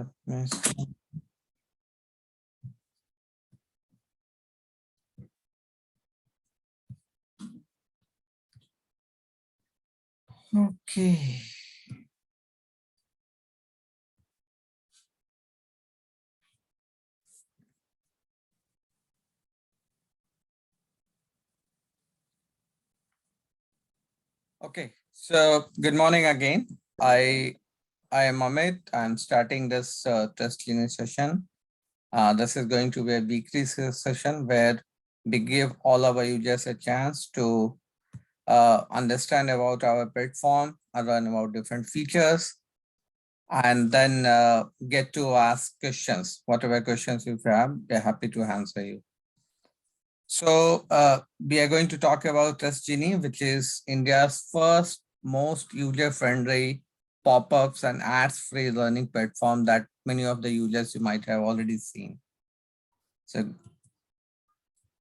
Let me see. Okay. Okay. So good morning again. I am Amit. I'm starting this TestsGenie session. This is going to be a weekly session where we give all our users a chance to understand about our platform, learn about different features, and then get to ask questions. Whatever questions you have, they're happy to answer you. So we are going to talk about TestsGenie, which is India's first most user-friendly pop-ups and ads-free learning platform that many of the users you might have already seen. So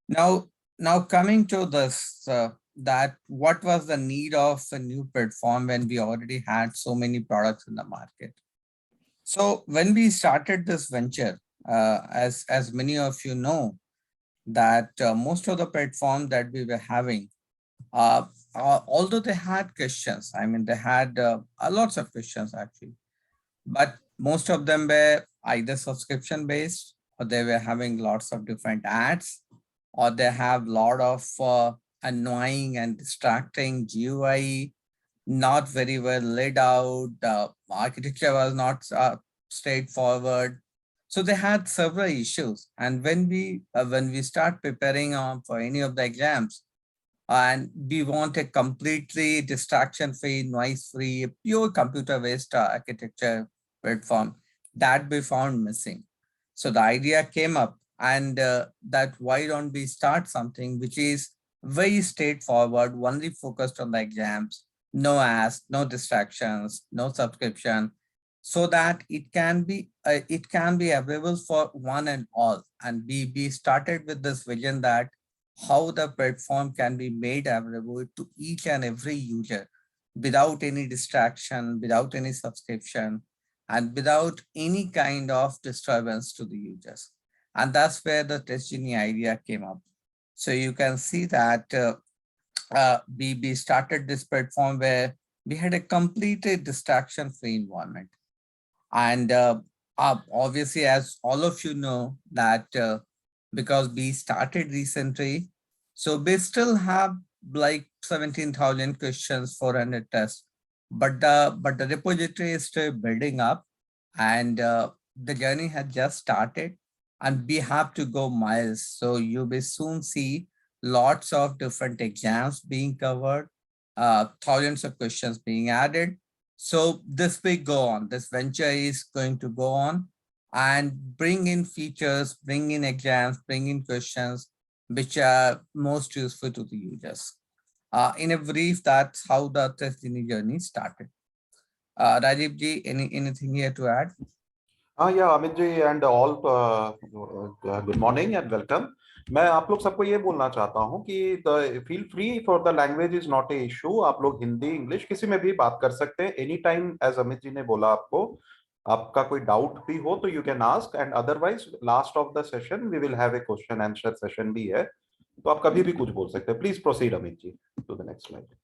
now coming to this, that what was the need of a new platform when we already had so many products in the market? So when we started this venture, as many of you know, that most of the platforms that we were having, although they had questions, I mean, they had lots of questions actually, but most of them were either subscription based, or they were having lots of different ads, or they have a lot of annoying and distracting GUI, not very well laid out. The architecture was not straightforward. So they had several issues. And when we start preparing for any of the exams, and we want a completely distraction-free, noise-free, pure computer-based architecture platform, that we found missing. So the idea came up, and that why don't we start something which is very straightforward, only focused on the exams, no ads, no distractions, no subscription, so that it can be available for one and all. And we started with this vision that how the platform can be made available to each and every user without any distraction, without any subscription, and without any kind of disturbance to the users. And that's where the TestsGenie idea came up. So you can see that we started this platform where we had a completely distraction-free environment. And obviously, as all of you know, that because we started recently, so we still have like 17,000 questions, 400 tests, but the repository is still building up, and the journey has just started, and we have to go miles. So you will soon see lots of different exams being covered, thousands of questions being added. So this will go on. This venture is going to go on and bring in features, bring in exams, bring in questions, which are most useful to the users. In a brief, that's how the TestsGenie journey started. Rajiv ji, anything here to add? Yeah, Amit ji and all, good morning and welcome. मैं आप लोग सबको ये बोलना चाहता हूँ कि feel free for the language is not a issue. आप लोग हिंदी इंग्लिश किसी में भी बात कर सकते हैं any time. As Amit ji ने बोला, आपको आपका कोई डाउट भी हो तो you can ask, and otherwise last of the session we will have a question answer session भी है, तो आप कभी भी कुछ बोल सकते हैं. Please proceed Amit ji to the next slide.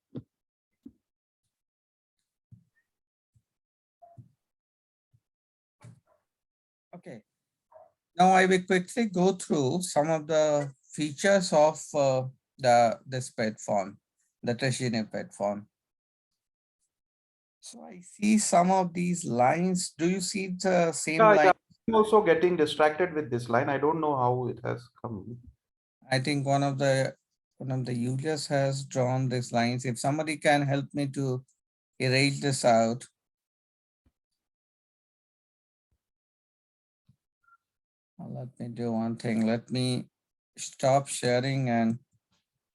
Okay. Now I will quickly go through some of the features of this platform, the TestsGenie platform. So I see some of these lines. Do you see the same line? Yeah, I'm also getting distracted with this line. I don't know how it has come. I think one of the users has drawn these lines. If somebody can help me to erase this out. Let me do one thing. Let me stop sharing and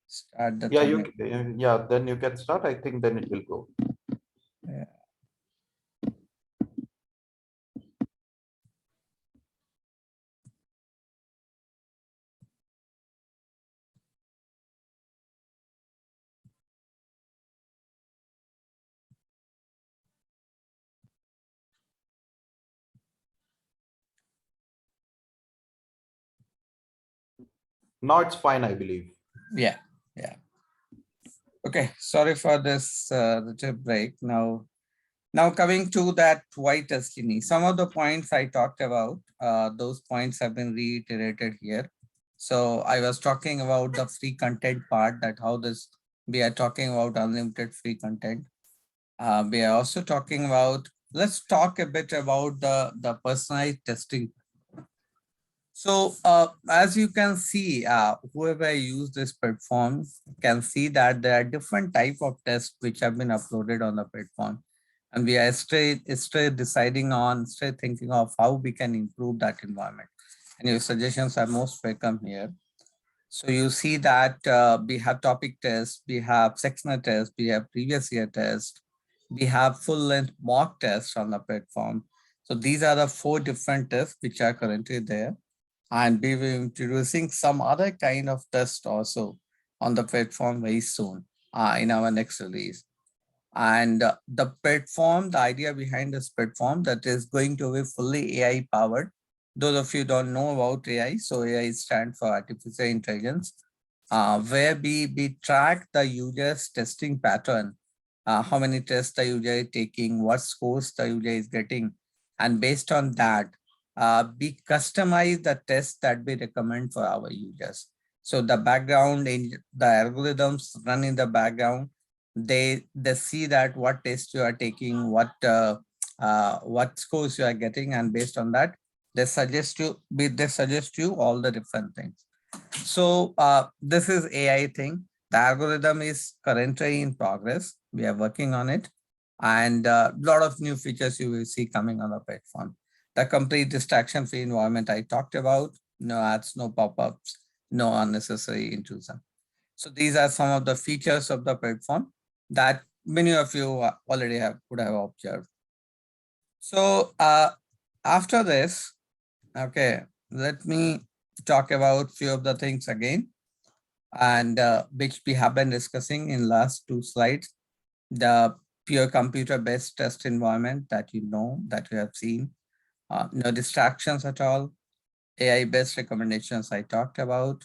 start the Yeah, yeah, then you can start. I think then it will go. Yeah. Now it's fine, I believe. Yeah, yeah. Okay, sorry for this little break. Now coming to that why TestsGenie, some of the points I talked about, those points have been reiterated here. So I was talking about the free content part, that how this, we are talking about unlimited free content. We are also talking about, let's talk a bit about the personalized testing. So as you can see, whoever use this platform can see that there are different type of tests which have been uploaded on the platform. And we are still deciding on, still thinking of how we can improve that environment. And your suggestions are most welcome here. So you see that we have topic tests, we have sectional tests, we have previous year test, we have full length mock tests on the platform. So these are the 4 different tests which are currently there, and we will be introducing some other kind of test also on the platform very soon in our next release. And the platform, the idea behind this platform, that is going to be fully AI powered. Those of you don't know about AI, so AI stands for artificial intelligence, where we track the user's testing pattern, how many tests the user is taking, what scores the user is getting, and based on that, we customize the test that we recommend for our users. So the background in the algorithms run in the background, they see that what test you are taking, what scores you are getting, and based on that, they suggest you all the different things. So this is AI thing. The algorithm is currently in progress. We are working on it, and a lot of new features you will see coming on the platform. The complete distraction-free environment I talked about, no ads, no pop-ups, no unnecessary intrusion. So these are some of the features of the platform that many of you already would have observed. So after this, okay, let me talk about few of the things again, and which we have been discussing in last 2 slides. The pure computer-based test environment that that you have seen, no distractions at all, AI-based recommendations I talked about.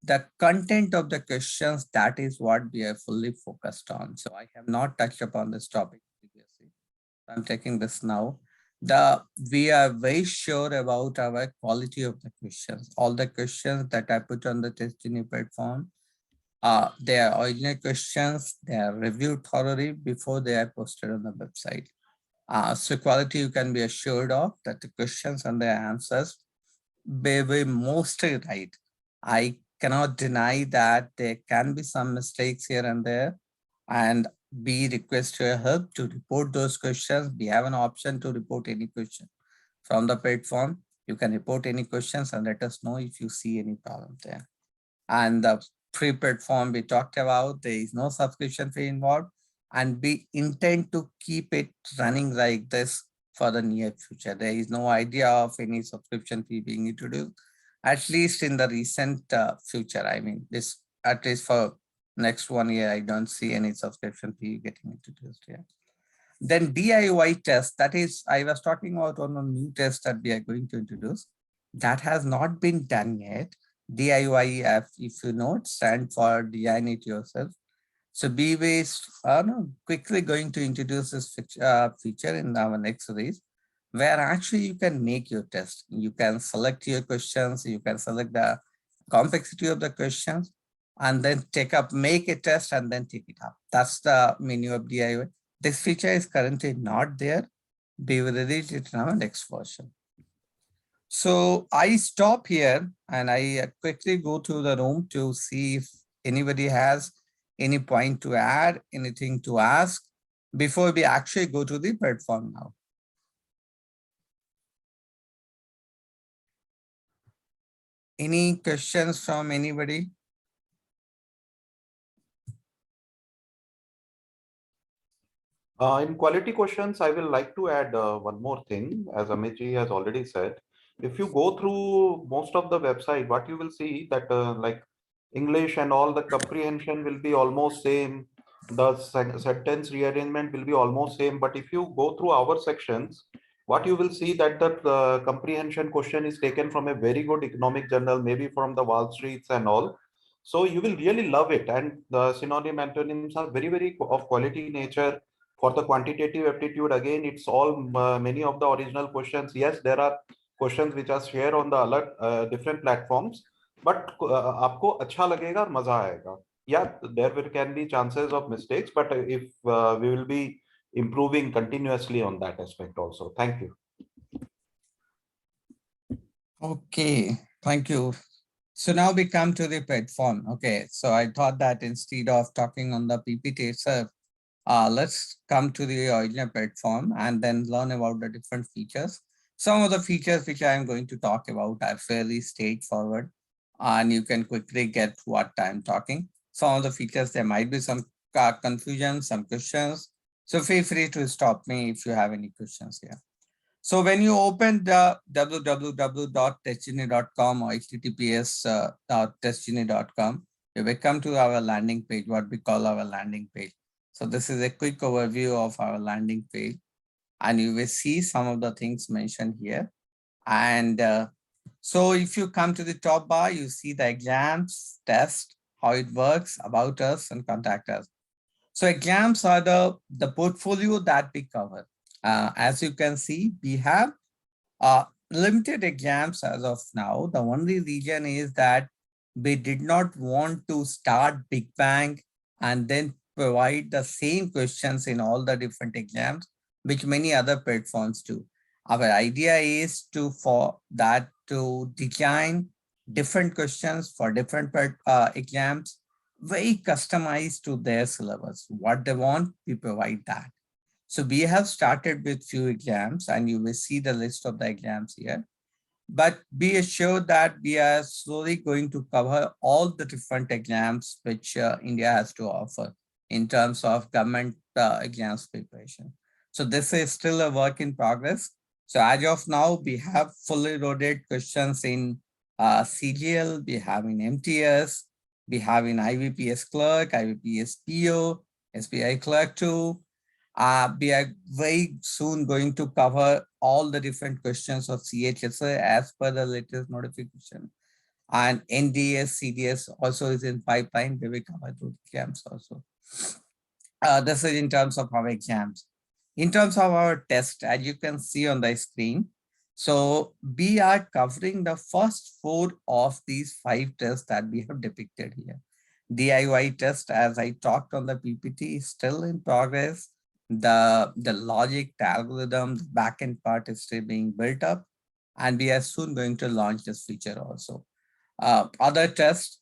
The content of the questions, that is what we are fully focused on. So I have not touched upon this topic previously. I'm taking this now. We are very sure about our quality of the questions. All the questions that I put on the TestsGenie platform, they are original questions. They are reviewed thoroughly before they are posted on the website. So quality you can be assured of, that the questions and their answers they were mostly right. I cannot deny that there can be some mistakes here and there, and we request your help to report those questions. We have an option to report any question from the platform. You can report any questions and let us know if you see any problem there. And the free platform we talked about, there is no subscription fee involved, and we intend to keep it running like this for the near future. There is no idea of any subscription fee being introduced, at least in the recent future. I mean, this at least for next 1 year, I don't see any subscription fee getting introduced here. Then DIY test, that is, I was talking about on a new test that we are going to introduce. That has not been done yet. DIY, if you know, it stands for design it yourself. So we will quickly going to introduce this feature in our next release, where actually you can make your test. You can select your questions, you can select the complexity of the questions, and then make a test and then take it up. That's the menu of DIY. This feature is currently not there. We will release it in our next version. So I stop here and I quickly go to the room to see if anybody has any point to add, anything to ask before we actually go to the platform now. Any questions from anybody? In quality questions, I will like to add one more thing. As Amitji has already said, if you go through most of the website, what you will see that like English and all the comprehension will be almost same. The sentence rearrangement will be almost same. But if you go through our sections, what you will see that the comprehension question is taken from a very good economic journal, maybe from the Wall Streets and all. So you will really love it. And the synonym antonyms are very, very of quality nature. For the quantitative aptitude, again, it's all many of the original questions. Yes, there are questions which are shared on the alert different platforms, but आपको अच्छा लगेगा और मजा आएगा. Yeah, there will can be chances of mistakes, but if we will be improving continuously on that aspect also. Thank you. Okay, thank you. So now we come to the platform. Okay, so I thought that instead of talking on the PPT itself, let's come to the original platform and then learn about the different features. Some of the features which I am going to talk about are fairly straightforward and you can quickly get what I'm talking. Some of the features, there might be some confusion, some questions. So feel free to stop me if you have any questions here. So when you open the www.testgenie.com or https.testgenie.com, you will come to our landing page, what we call our landing page. So this is a quick overview of our landing page, and you will see some of the things mentioned here. And so if you come to the top bar, you see the exams, test, how it works, about us, and contact us. So exams are the portfolio that we cover. As you can see, we have limited exams as of now. The only reason is that we did not want to start Big Bang and then provide the same questions in all the different exams, which many other platforms do. Our idea is for that to design different questions for different exams, very customized to their syllabus. What they want, we provide that. So we have started with few exams and you will see the list of the exams here. But be assured that we are slowly going to cover all the different exams which India has to offer in terms of government exams preparation. So this is still a work in progress. So as of now, we have fully loaded questions in CGL, we have in MTS, we have in IVPS clerk, IVPS PO, SBI clerk 2. We are very soon going to cover all the different questions of CHSA as per the latest notification. And NDS, CDS also is in pipeline. We will cover those exams also. This is in terms of our exams. In terms of our test, as you can see on the screen, so we are covering the first 4 of these 5 tests that we have depicted here. DIY test, as I talked on the PPT, is still in progress. The logic, the algorithm, the backend part is still being built up, and we are soon going to launch this feature also. Other tests,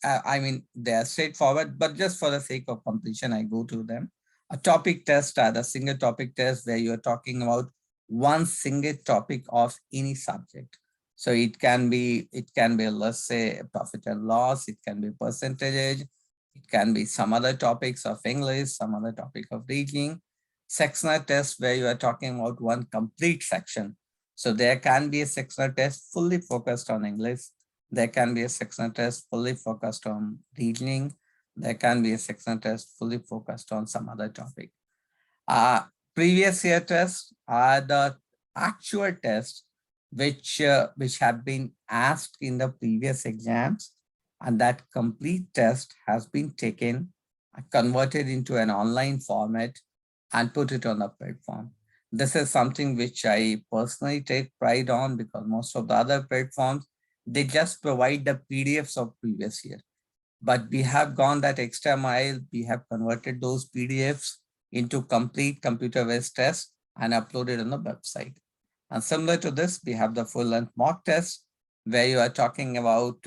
I mean, they are straightforward, but just for the sake of completion, I go to them. A topic test are the single topic test where you're talking about one single topic of any subject. So it can be, let's say, profit and loss, it can be percentage, it can be some other topics of English, some other topic of reading. Sectional test where you are talking about one complete section. So there can be a sectional test fully focused on English. There can be a sectional test fully focused on reasoning. There can be a sectional test fully focused on some other topic. Previous year tests are the actual tests which have been asked in the previous exams, and that complete test has been taken, converted into an online format, and put it on the platform. This is something which I personally take pride on because most of the other platforms, they just provide the PDFs of previous year. But we have gone that extra mile. We have converted those PDFs into complete computer-based tests and uploaded on the website. And similar to this, we have the full-length mock test where you are talking about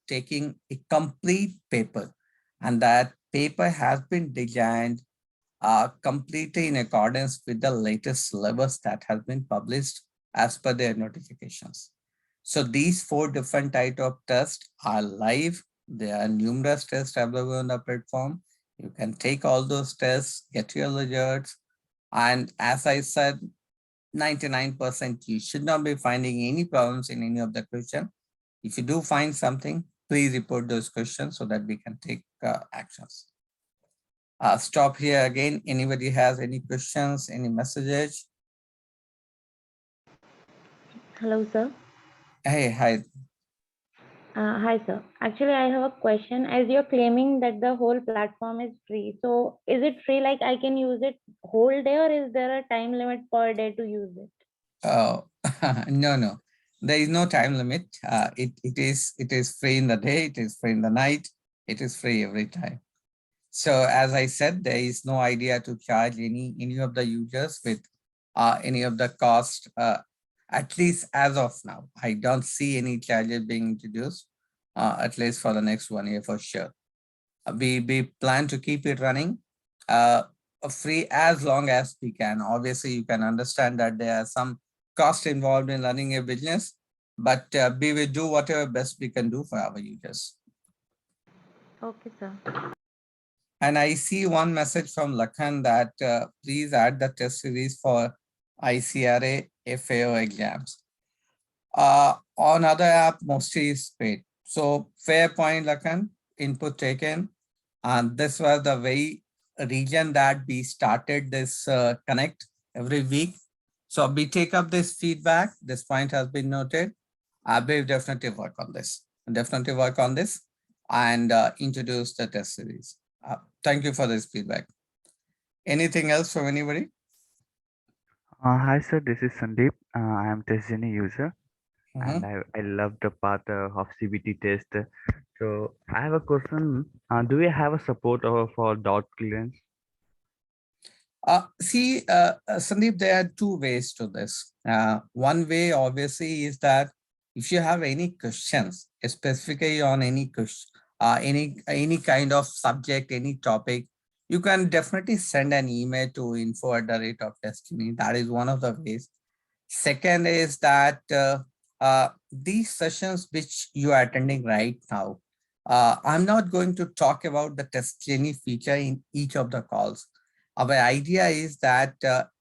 taking a complete paper, and that paper has been designed completely in accordance with the latest syllabus that has been published as per their notifications. So these 4 different types of tests are live. There are numerous tests available on the platform. You can take all those tests, get your results. And as I said, 99% you should not be finding any problems in any of the questions. If you do find something, please report those questions so that we can take actions. Stop here again. Anybody has any questions, any messages? Hello, sir. Hey, hi. Hi, sir. Actually, I have a question. As you're claiming that the whole platform is free, so is it free? Like I can use it whole day, or is there a time limit per day to use it? Oh, no, no. There is no time limit. It is free in the day. It is free in the night. It is free every time. So as I said, there is no idea to charge any of the users with any of the cost. At least as of now, I don't see any charges being introduced. At least for the next 1 year for sure. We plan to keep it running uh, free as long as we can. Obviously, you can understand that there are some cost involved in running a business, but we will do whatever best we can do for our users. Okay, sir. And I see one message from Lakhan that please add the test series for ICRA FAO exams. On other app, mostly is paid. So fair point, Lakhan, input taken. And this was the very region that we started this connect every week. So we take up this feedback. This point has been noted. We'll definitely work on this. Definitely work on this and introduce the test series. Thank you for this feedback. Anything else from anybody? Hi sir, this is Sandeep. I am TestsGenie user and Mhm. I love the path of CBT test. So I have a question. Do we have a support for dot clearance? Sandeep, there are two ways to this. One way, obviously, is that if you have any questions, specifically on any question, any kind of subject, any topic, you can definitely send an email to info@TestsGenie. That is one of the ways. Second is that these sessions which you are attending right now, I'm not going to talk about the TestsGenie feature in each of the calls. Our idea is that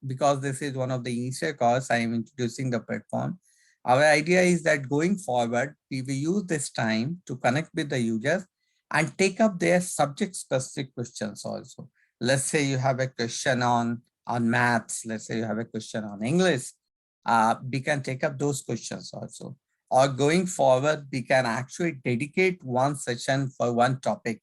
because this is one of the initial calls, I am introducing the platform. Our idea is that going forward, we will use this time to connect with the users and take up their subject specific questions also. Let's say you have a question on maths. Let's say you have a question on English. We can take up those questions also. Or going forward, we can actually dedicate one session for one topic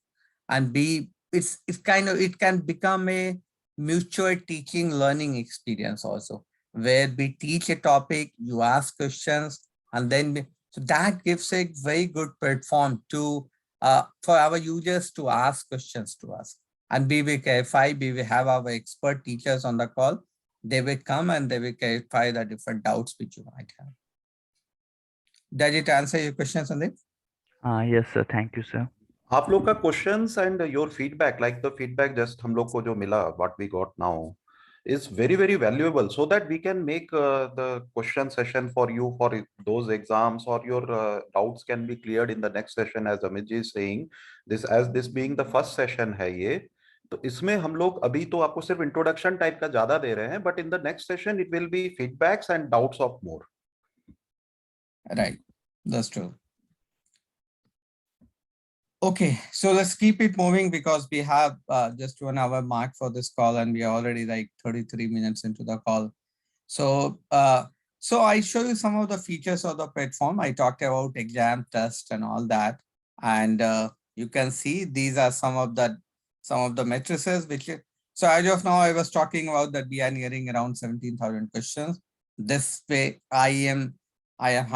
and be it's kind of it can become a mutual teaching learning experience also where we teach a topic, you ask questions, and then so that gives a very good platform to for our users to ask questions to us. And we will clarify, we will have our expert teachers on the call. They will come and they will clarify the different doubts which you might have. Does it answer your question, Sandeep? Yes sir, thank you sir. आप लोग का questions and your feedback like the feedback just हम लोग को जो मिला what we got now is very valuable so that we can make the question session for you for those exams or your doubts can be cleared in the next session as Amit ji is saying this as this being the first session है ये तो इसमें हम लोग अभी तो आपको सिर्फ इंट्रोडक्शन टाइप का ज्यादा दे रहे हैं but in the next session it will be feedbacks and doubts of more Right, that's true. Okay, so let's keep it moving because we have just 1 hour mark for this call and we are already like 33 minutes into the call. So, so I show you some of the features of the platform. I talked about exam, test, and all that, and you can see these are some of the matrices. So as of now, I was talking about that we are nearing around 17,000 questions. This way, I am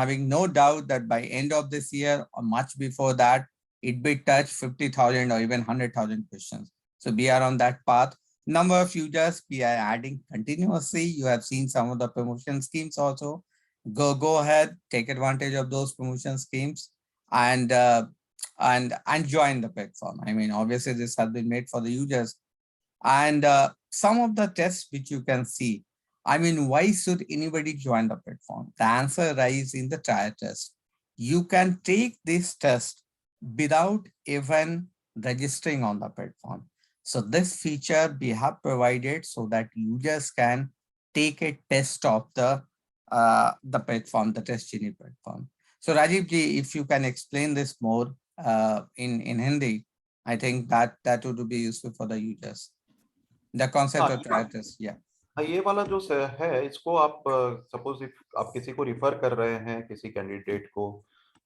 having no doubt that by end of this year or much before that, it will touch 50,000 or even 100,000 questions. So we are on that path. Number of users we are adding continuously. You have seen some of the promotion schemes also. Go ahead, take advantage of those promotion schemes and and join the platform. I mean, obviously this has been made for the users. And some of the tests which you can see, I mean, why should anybody join the platform? The answer lies in the trial test. You can take this test without even registering on the platform. So this feature we have provided so that users can take a test of the platform, the TestsGenie platform. So Rajiv ji, if you can explain this more in Hindi, I think that would be useful for the users. The concept हाँ of trial test, yeah. हाँ, ये वाला जो है इसको आप suppose if आप किसी को रिफर कर रहे हैं किसी कैंडिडेट को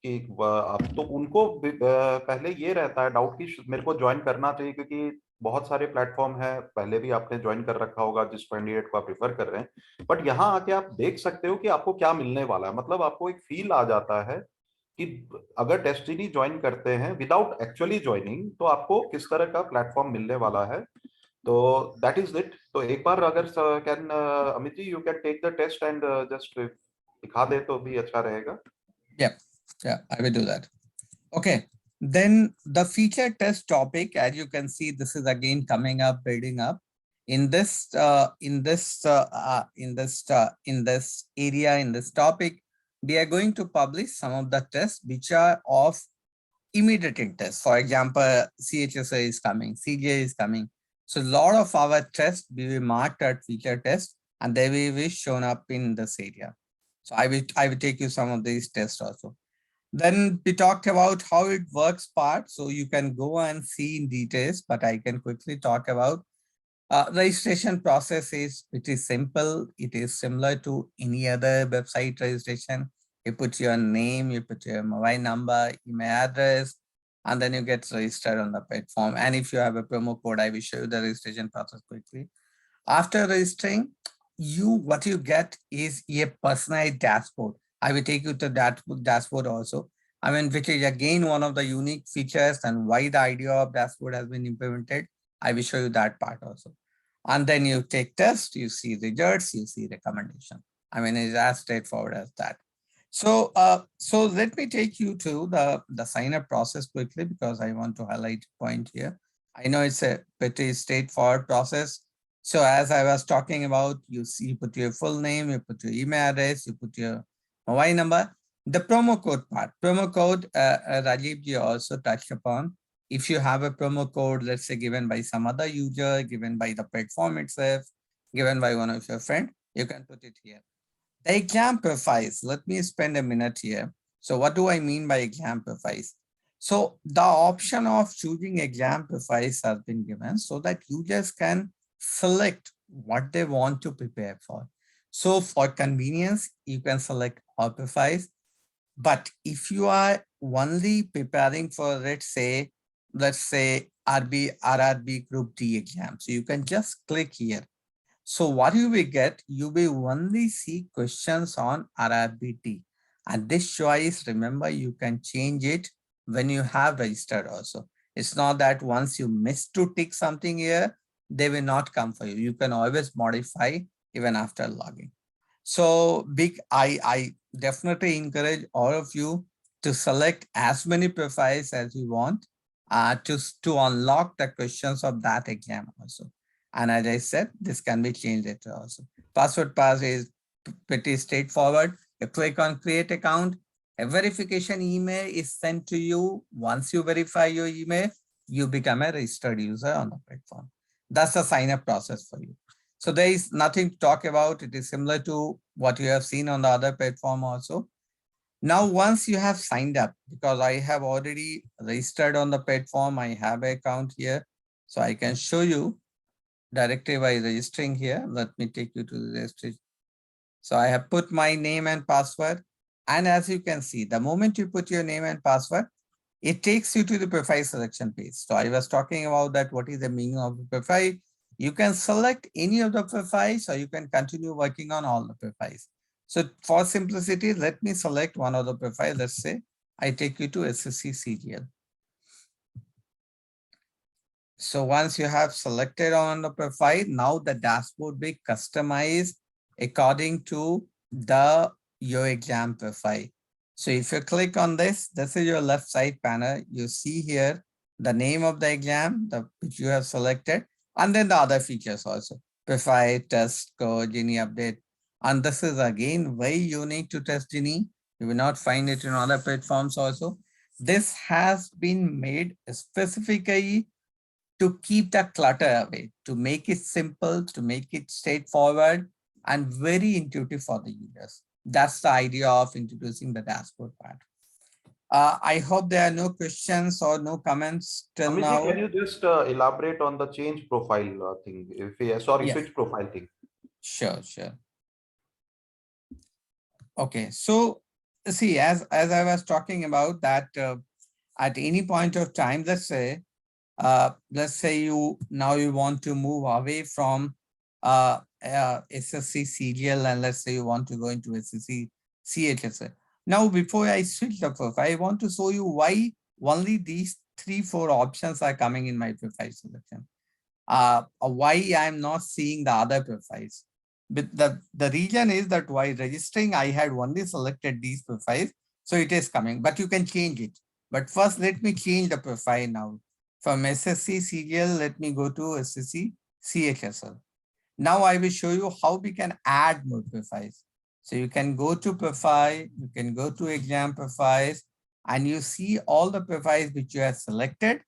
कि आप तो उनको पहले ये रहता है डाउट कि मेरे को ज्वाइन करना चाहिए क्योंकि बहुत सारे प्लेटफॉर्म है, पहले भी आपने ज्वाइन कर रखा होगा जिस कैंडिडेट को आप रिफर कर रहे हैं, बट यहाँ आके आप देख सकते हो कि आपको क्या मिलने वाला है। मतलब आपको एक फील आ जाता है कि अगर टेस्टिनी ज्वाइन करते हैं विदाउट एक्चुअली ज्वाइनिंग तो आपको किस तरह का प्लेटफॉर्म मिलने वाला है। तो दैट इज इट। तो एक बार अगर can Amit ji you can take the test and just दिखा दे तो भी अच्छा रहेगा। Yeah, yeah, I will do that. Okay, then the feature test topic, as you can see, this is again coming up, building up. In this area, in this topic, we are going to publish some of the tests which are of immediate interest. For example, CHSA is coming, CJ is coming. So a lot of our tests will be marked at feature test and they will be shown up in this area. So I will take you some of these tests also. Then we talked about how it works part. So you can go and see in details, but I can quickly talk about registration process is pretty simple. It is similar to any other website registration. You put your name, you put your mobile number, email address, and then you get registered on the platform. And if you have a promo code, I will show you the registration process quickly. After registering, what you get is a personalized dashboard. I will take you to that dashboard also. I mean, which is again one of the unique features and why the idea of dashboard has been implemented. I will show you that part also. And then you take test, you see results, you see recommendation. I mean, it's as straightforward as that. So, so let me take you to the sign up process quickly because I want to highlight a point here. I know it's a pretty straightforward process. So as I was talking about, you see, you put your full name, you put your email address, you put your mobile number. The promo code part, promo code, Rajiv ji also touched upon. If you have a promo code, let's say given by some other user, given by the platform itself, given by one of your friend, you can put it here. The exam profiles, let me spend a minute here. So what do I mean by exam profiles? So the option of choosing exam profiles has been given so that users can select what they want to prepare for. So for convenience, you can select all profiles. But if you are only preparing for, let's say RRB Group D exam, so you can just click here. So what you will get, you will only see questions on RRBT. And this choice, remember, you can change it when you have registered also. It's not that once you miss to tick something here, they will not come for you. You can always modify even after logging. So I definitely encourage all of you to select as many profiles as you want to unlock the questions of that exam also. And as I said, this can be changed later also. Password pass is pretty straightforward. You click on create account. A verification email is sent to you. Once you verify your email, you become a registered user on the platform. That's the sign up process for you. So there is nothing to talk about. It is similar to what you have seen on the other platform also. Now, once you have signed up, because I have already registered on the platform, I have an account here. So I can show you directly by registering here. Let me take you to the registration. So I have put my name and password. And as you can see, the moment you put your name and password, it takes you to the profile selection page. So I was talking about that. What is the meaning of the profile? You can select any of the profiles or you can continue working on all the profiles. So for simplicity, let me select one of the profiles. Let's say I take you to SSC CGL. So once you have selected on the profile, now the dashboard will be customized according to your exam profile. So if you click on this is your left side panel. You see here the name of the exam which you have selected, and then the other features also. Profile, test, score, Genie update. And this is again very unique to TestsGenie. You will not find it in other platforms also. This has been made specifically to keep the clutter away, to make it simple, to make it straightforward and very intuitive for the users. That's the idea of introducing the dashboard part. I hope there are no questions or no comments till Amit ji, now. can you just elaborate on the change profile thing? If sorry, Yes. switch profile thing. Sure, sure. Okay, so see, as I was talking about that, at any point of time, let's say you now you want to move away from SSC serial, and let's say you want to go into SSC CHSL. Now, before I switch the profile, I want to show you why only these 3-4 options are coming in my profile selection. Why I'm not seeing the other profiles. But the reason is that while registering, I had only selected these profiles, so it is coming, but you can change it. But first, let me change the profile now. From SSC serial, let me go to SSC CHSL. Now I will show you how we can add more profiles. So you can go to profile, you can go to exam profiles, and you see all the profiles which you have selected,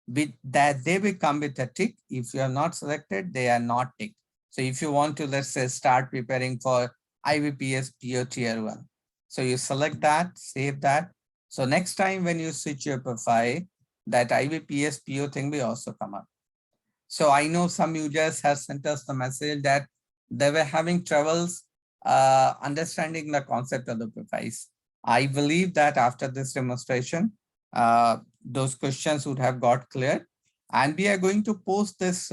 with that they will come with a tick. If you are not selected, they are not ticked. So if you want to, let's say, start preparing for IBPS PO Tier 1. So you select that, save that. So next time when you switch your profile, that IBPS PO thing will also come up. So I know some users have sent us the message that they were having troubles understanding the concept of the profiles. I believe that after this demonstration, those questions would have got clear. And we are going to post this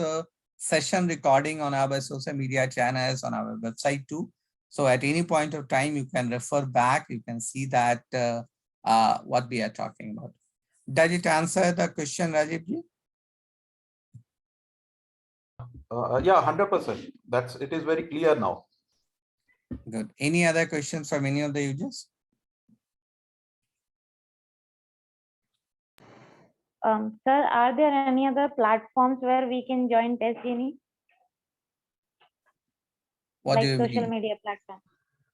session recording on our social media channels, on our website too. So at any point of time, you can refer back, you can see that what we are talking about. Does it answer the question, Rajiv? Yeah, 100%. It is very clear now. Good. Any other questions from any of the users? Sir, are there any other platforms where we can join TestsGenie? What do Like you social mean? media platform?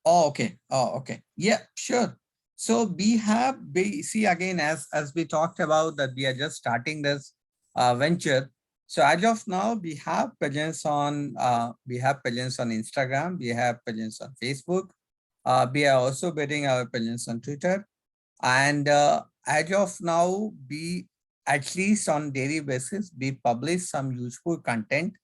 Oh, okay. Oh, okay. Yeah, sure. So we have, see again, as we talked about that we are just starting this venture. So as of now, we have presence on Instagram, we have presence on Facebook. We are also building our presence on Twitter. And as of now, we, at least on daily basis, we publish some useful content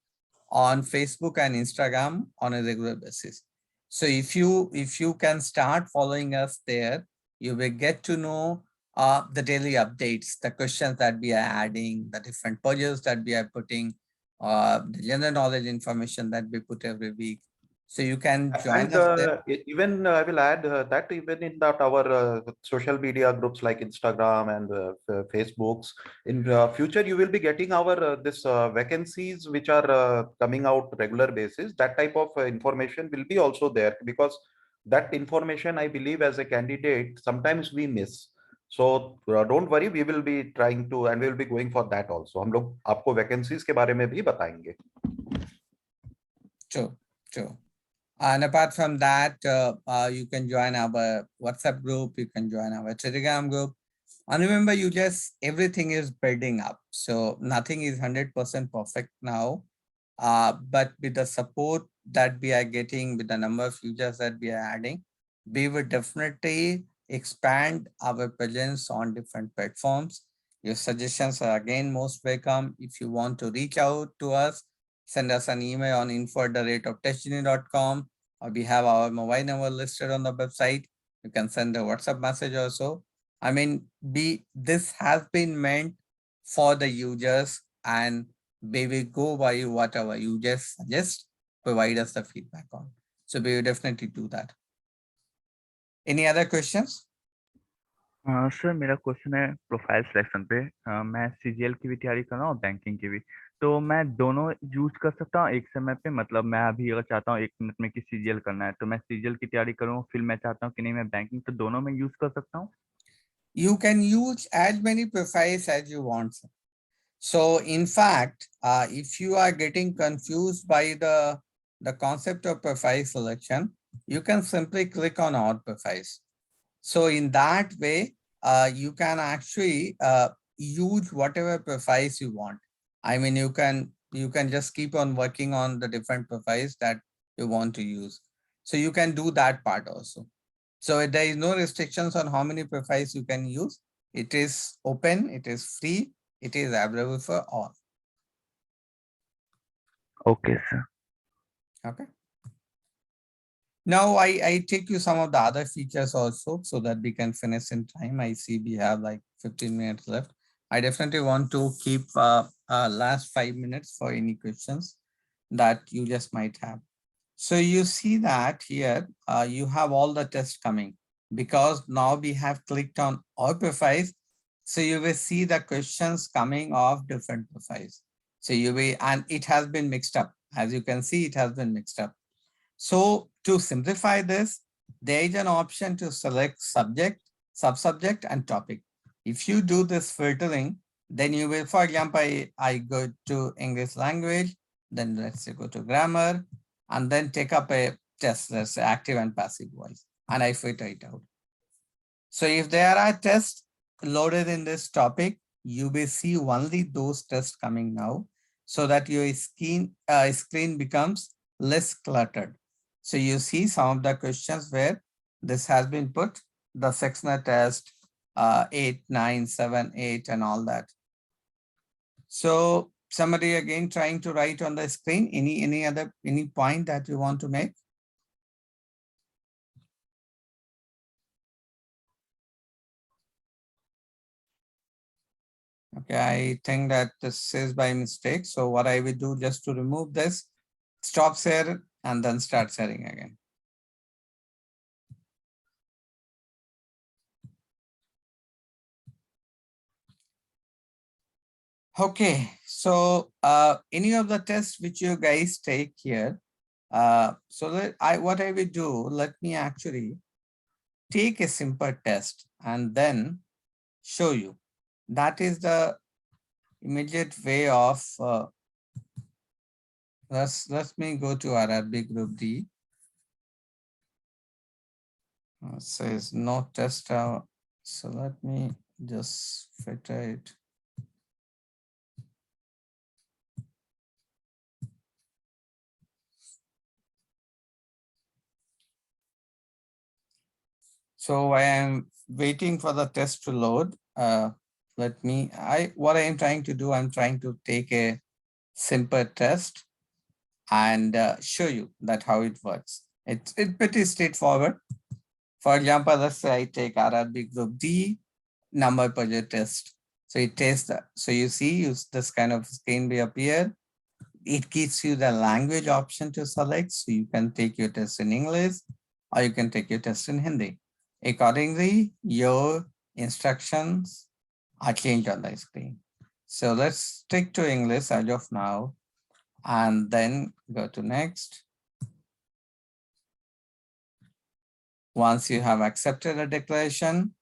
on Facebook and Instagram on a regular basis. So if you can start following us there, you will get to know the daily updates, the questions that we are adding, the different puzzles that we are putting, the general knowledge information that we put every week. So you can join And us there. even I will add that even in that our social media groups like Instagram and Facebooks, in future you will be getting our this vacancies which are coming out regular basis. That type of information will be also there, because that information I believe as a candidate sometimes we miss. So don't worry, we will be trying to and we will be going for that also. हम लोग आपको vacancies के बारे में भी बताएंगे. True, true. And apart from that, you can join our WhatsApp group, you can join our Telegram group. And remember, everything is building up. So nothing is 100% perfect now. But with the support that we are getting, with the number of users that we are adding, we will definitely expand our presence on different platforms. Your suggestions are again most welcome. If you want to reach out to us, send us an email on info@testgenie.com, or we have our mobile number listed on the website. You can send a WhatsApp message also. I mean, this has been meant for the users, and we will go by whatever users suggest, provide us the feedback on. So we will definitely do that. Any other questions? Sir मेरा question है profile selection पे। मैं CGL की भी तैयारी कर रहा हूँ, बैंकिंग की भी। तो मैं दोनों यूज कर सकता हूँ एक समय पे? मतलब मैं अभी अगर चाहता हूँ 1 मिनट में कि सीजीएल करना है, तो मैं सीजीएल की तैयारी करूँ, फिर मैं चाहता हूँ कि नहीं मैं बैंकिंग, तो दोनों में यूज कर सकता हूँ? You can use as many profiles as you want. So in fact, if you are getting confused by the concept of profile selection, you can simply click on all profiles. So in that way, you can actually use whatever profiles you want. I mean, you can just keep on working on the different profiles that you want to use. So you can do that part also. So there is no restrictions on how many profiles you can use. It is open, it is free, it is available for all. Okay, sir. Okay. Now I take you some of the other features also so that we can finish in time. I see we have like 15 minutes left. I definitely want to keep last 5 minutes for any questions that you just might have. So you see that here you have all the tests coming because now we have clicked on all profiles. So you will see the questions coming of different profiles. So you will, and it has been mixed up. As you can see, it has been mixed up. So to simplify this, there is an option to select subject, subsubject, and topic. If you do this filtering, then you will, for example, I go to English language, then let's say go to grammar, and then take up a test, let's say active and passive voice, and I filter it out. So if there are tests loaded in this topic, you will see only those tests coming now so that your screen becomes less cluttered. So you see some of the questions where this has been put, the sectional test, 8, 9, 7, 8, and all that. So somebody again trying to write on the screen, any point that you want to make? Okay, I think that this is by mistake. So what I will do just to remove this, stop share and then start sharing again. Okay, so any of the tests which you guys take here, so what I will do, let me actually take a simple test and then show you. That is the immediate way of, let me go to RRB group D. Says no test. So let me just filter it. So I am waiting for the test to load. What I am trying to do, I'm trying to take a simple test and show you that how it works. It's pretty straightforward. For example, let's say I take RRB group D number project test. So it tests that. So you see, this kind of screen will appear. It gives you the language option to select. So you can take your test in English or you can take your test in Hindi. Accordingly, your instructions are changed on the screen. So let's stick to English as of now and then go to next. Once you have accepted a declaration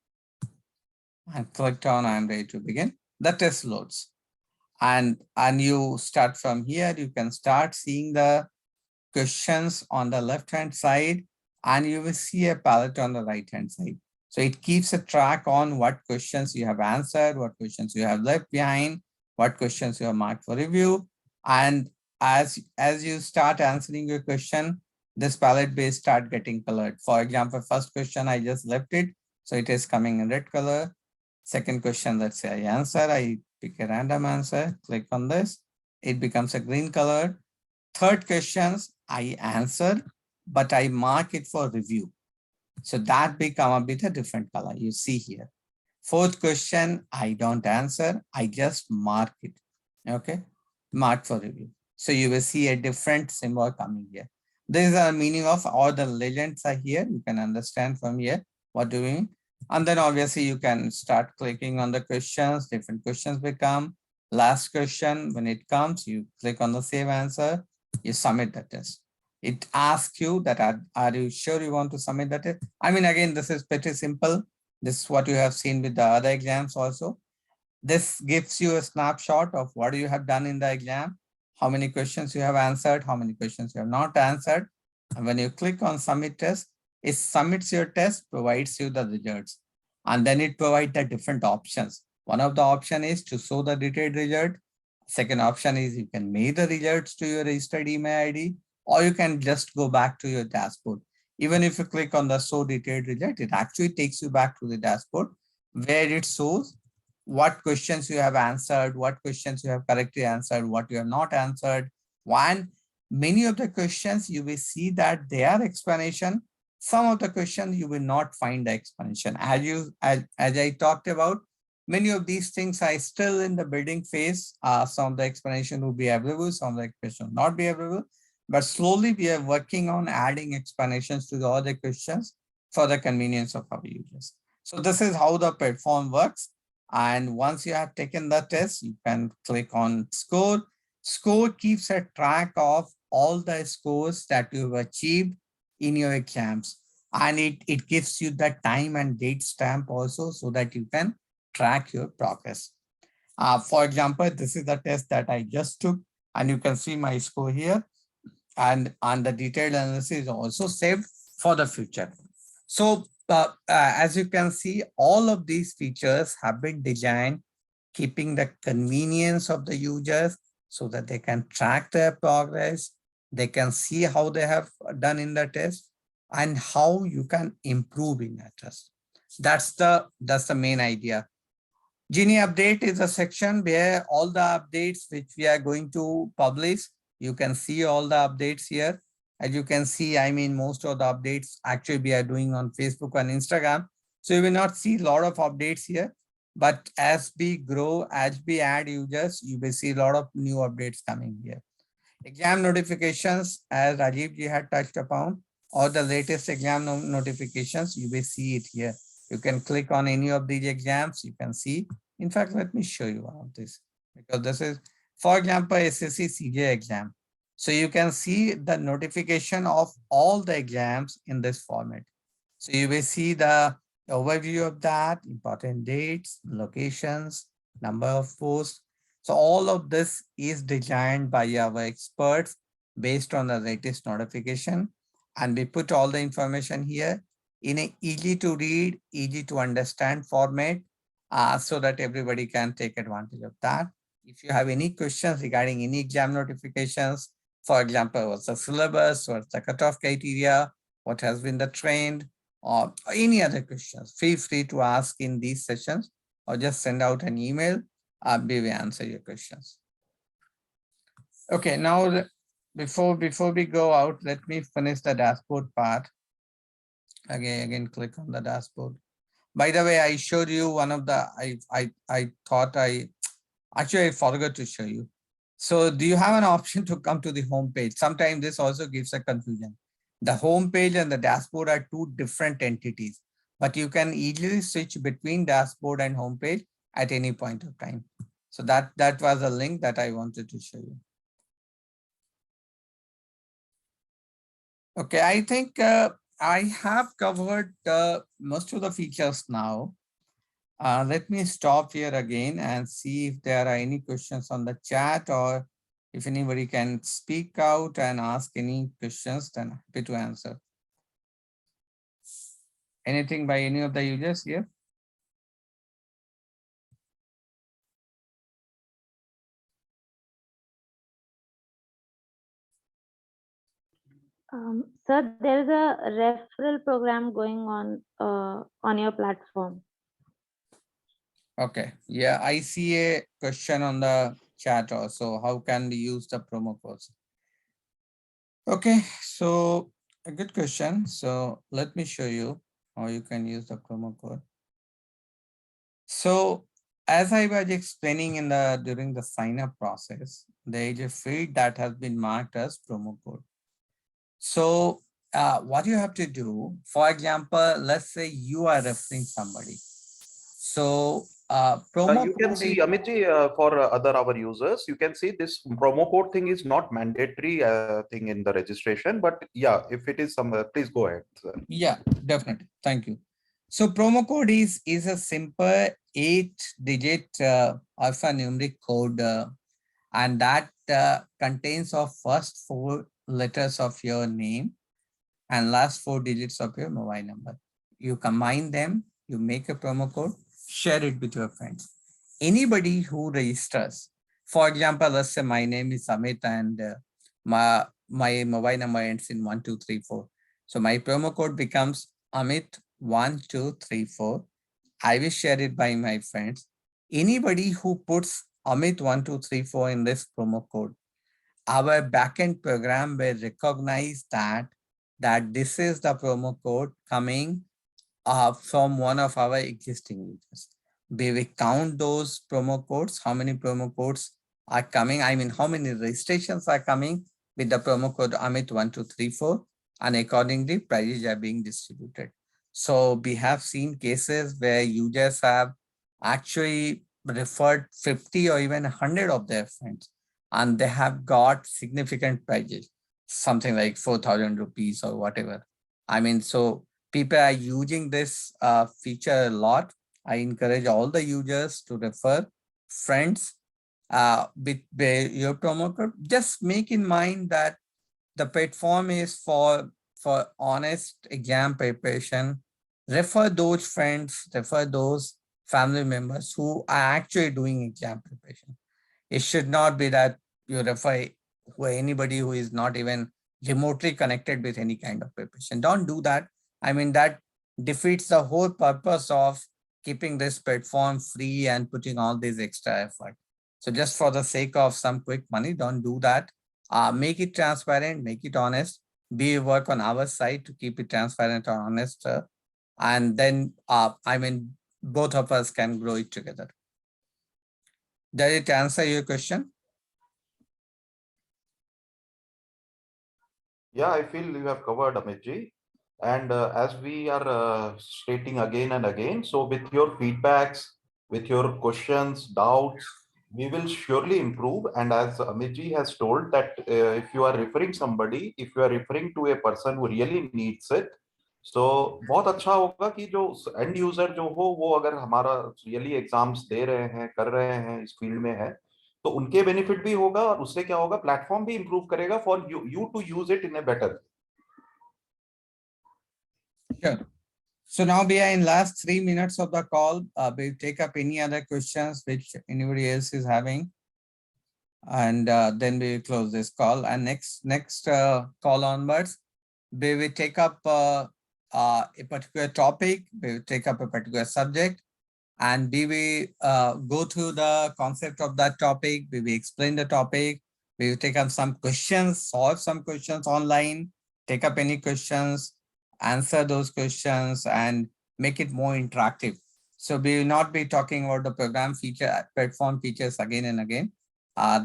and clicked on I'm ready to begin, the test loads. And you start from here, you can start seeing the questions on the left-hand side, and you will see a palette on the right-hand side. So it keeps a track on what questions you have answered, what questions you have left behind, what questions you have marked for review. And as you start answering your question, this palette base start getting colored. For example, first question, I just left it. So it is coming in red color. Second question, let's say I answer, I pick a random answer, click on this, it becomes a green color. Third questions, I answer, but I mark it for review. So that become a bit a different color you see here. Fourth question, I don't answer, I just mark it, okay? Mark for review. So you will see a different symbol coming here. This is the meaning of all the legends are here. You can understand from here what doing. And then obviously you can start clicking on the questions, different questions become. Last question, when it comes, you click on the save answer, you submit the test. It asks you that are you sure you want to submit the test? I mean, again, this is pretty simple. This is what you have seen with the other exams also. This gives you a snapshot of what you have done in the exam, how many questions you have answered, how many questions you have not answered. And when you click on submit test, it submits your test, provides you the results. And then it provides the different options. One of the option is to show the detailed result. Second option is you can mail the results to your registered email ID, or you can just go back to your dashboard. Even if you click on the show detailed result, it actually takes you back to the dashboard where it shows what questions you have answered, what questions you have correctly answered, what you have not answered. One, Many of the questions you will see that they are explanation. Some of the questions you will not find the explanation. As I talked about, many of these things are still in the building phase. Some of the explanation will be available, some of the explanation will not be available. But slowly we are working on adding explanations to all the questions for the convenience of our users. So this is how the platform works. And once you have taken the test, you can click on score. Score keeps a track of all the scores that you've achieved in your exams. And it gives you the time and date stamp also so that you can track your progress. For example, this is the test that I just took and you can see my score here, and the detailed analysis is also saved for the future. So as you can see, all of these features have been designed keeping the convenience of the users so that they can track their progress, they can see how they have done in the test and how you can improve in that test. That's the main idea. Genie update is a section where all the updates which we are going to publish, you can see all the updates here. As you can see, I mean, most of the updates actually we are doing on Facebook and Instagram. So you will not see a lot of updates here. But as we grow, as we add users, you will see a lot of new updates coming here. Exam notifications, as Rajiv ji had touched upon, or the latest exam notifications, you will see it here. You can click on any of these exams, you can see. In fact, let me show you one of this, because this is, for example, SSC CJ exam. So you can see the notification of all the exams in this format. So you will see the overview of that, important dates, locations, number of posts. So all of this is designed by our experts based on the latest notification. And we put all the information here in an easy to read, easy to understand format, so that everybody can take advantage of that. If you have any questions regarding any exam notifications, for example, what's the syllabus, what's the cutoff criteria, what has been the trend, or any other questions, feel free to ask in these sessions or just send out an email. We will answer your questions. Okay, now before we go out, let me finish the dashboard part. Again, click on the dashboard. By the way, I showed you one of the, I thought I forgot to show you. So do you have an option to come to the home page? Sometimes this also gives a confusion. The home page and the dashboard are two different entities, but you can easily switch between dashboard and home page at any point of time. So that was a link that I wanted to show you. Okay, I think I have covered most of the features now. Let me stop here again and see if there are any questions on the chat, or if anybody can speak out and ask any questions, then happy to answer. Anything by any of the users here? Sir, there is a referral program going on your platform. Okay, yeah, I see a question on the chat also. How can we use the promo codes? Okay, so a good question. So let me show you how you can use the promo code. So as I was explaining during the sign up process, there is a field that has been marked as promo code. So what you have to do, for example, let's say you are referring somebody. So promo you can code see, is, Amit ji, for other our users, you can see this promo code thing is not mandatory thing in the registration, but yeah, if it is somewhere, please go ahead, sir. yeah, definitely. Thank you. So promo code is a simple 8-digit alphanumeric code, and that contains of first 4 letters of your name and last 4 digits of your mobile number. You combine them, you make a promo code, share it with your friends. Anybody who registers, for example, let's say my name is Amit and my mobile number ends in 1234. So my promo code becomes Amit1234. I will share it by my friends. Anybody who puts Amit1234 in this promo code, our backend program will recognize that this is the promo code coming from one of our existing users. We will count those promo codes, how many promo codes are coming, I mean, how many registrations are coming with the promo code Amit1234, and accordingly, prices are being distributed. So we have seen cases where users have actually referred 50 or even 100 of their friends, and they have got significant prizes, something like 4,000 rupees or whatever. I mean, so people are using this feature a lot. I encourage all the users to refer friends with your promo code. Just make in mind that the platform is for honest exam preparation. Refer those friends, refer those family members who are actually doing exam preparation. It should not be that you refer anybody who is not even remotely connected with any kind of preparation. Don't do that. I mean, that defeats the whole purpose of keeping this platform free and putting all this extra effort. So just for the sake of some quick money, don't do that. Make it transparent, make it honest. We work on our side to keep it transparent and honest. And then, I mean, both of us can grow it together. Did it answer your question? Yeah, I feel you have covered, Amitji. And as we are stating again and again, so with your feedbacks, with your questions, doubts, we will surely improve. And as Amitji has told that if you are referring somebody, if you are referring to a person who really needs it, so बहुत अच्छा होगा कि जो and user जो हो वो अगर हमारा रियली एग्जाम्स दे रहे हैं, कर रहे हैं, इस फील्ड में है, तो उनके बेनिफिट भी होगा और उससे क्या होगा, प्लेटफॉर्म भी इंप्रूव करेगा for you to use it in a better. Sure. So now we are in last 3 minutes of the call. We'll take up any other questions which anybody else is having. And then we will close this call. And next call onwards, we will take up a particular topic, we will take up a particular subject, and we will go through the concept of that topic. We will explain the topic. We will take up some questions, solve some questions online, take up any questions, answer those questions, and make it more interactive. So we will not be talking about the program feature, platform features again and again.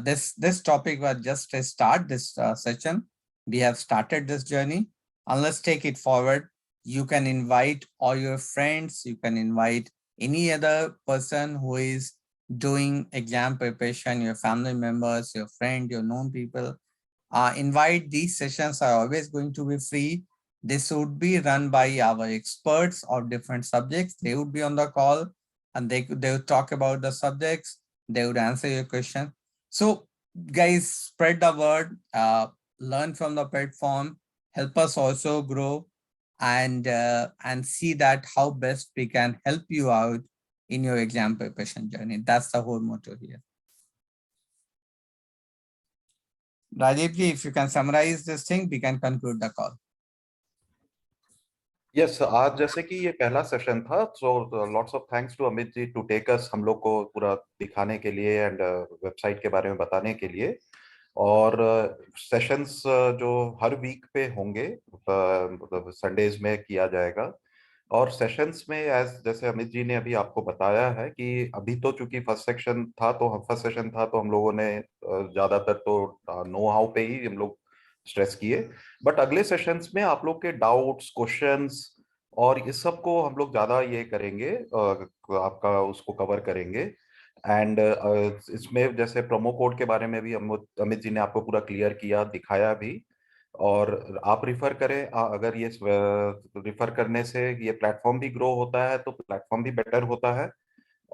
This topic was just a start, this session. We have started this journey, and let's take it forward. You can invite all your friends, you can invite any other person who is doing exam preparation, your family members, your friend, your known people. Invite. These sessions are always going to be free. This would be run by our experts of different subjects. They would be on the call and they would talk about the subjects. They would answer your question. So guys, spread the word, learn from the platform, help us also grow, and see that how best we can help you out in your exam preparation journey. That's the whole motto here. Rajiv ji, if you can summarize this thing, we can conclude the call. Yes, आज जैसे कि ये पहला session था, so lots of thanks to Amit ji to take us, हम लोग को पूरा दिखाने के लिए एंड वेबसाइट के बारे में बताने के लिए. और सेशंस जो हर वीक पे होंगे, मतलब संडेज में किया जाएगा. और सेशंस में एज जैसे अमित जी ने अभी आपको बताया है कि अभी तो चूंकि फर्स्ट सेशन था, तो फर्स्ट सेशन था तो हम लोगों ने ज्यादातर तो नो हाउ पे ही हम लोग स्ट्रेस किए. बट अगले सेशंस में आप लोग के डाउट्स, क्वेश्चंस और इस सब को हम लोग ज्यादा ये करेंगे, आपका उसको कवर करेंगे. एंड इसमें जैसे प्रोमो कोड के बारे में भी अमित जी ने आपको पूरा क्लियर किया, दिखाया भी. और आप रिफर करें, अगर ये रिफर करने से ये प्लेटफॉर्म भी ग्रो होता है तो प्लेटफॉर्म भी बेटर होता है.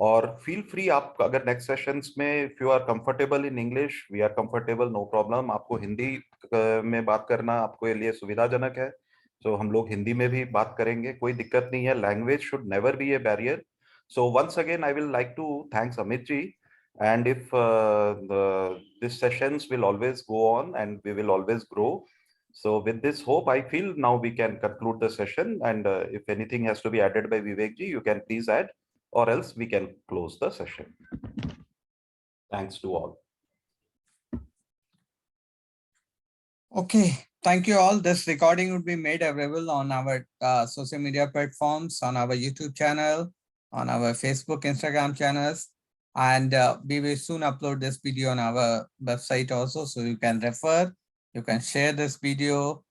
और फील फ्री, आप अगर नेक्स्ट सेशंस में if you are comfortable in English, we are comfortable, no problem. आपको हिंदी में बात करना आपको लिए सुविधाजनक है, तो हम लोग हिंदी में भी बात करेंगे, कोई दिक्कत नहीं है. Language should never be A barrier. So once again, I will like to thanks Amit ji, and if these sessions will always go on and we will always grow. So with this hope, I feel now we can conclude the session, and if anything has to be added by Vivek ji, you can please add, or else we can close the session. Thanks to all. Okay, thank you all. This recording would be made available on our social media platforms, on our YouTube channel, on our Facebook, Instagram channels, and we will soon upload this video on our website also, so you can refer, you can share this video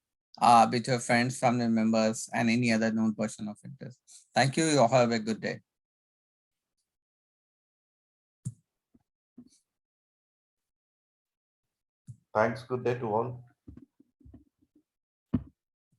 with your friends, family members, and any other known person of interest. Thank you. You all have a good day. Thanks. Good day to all.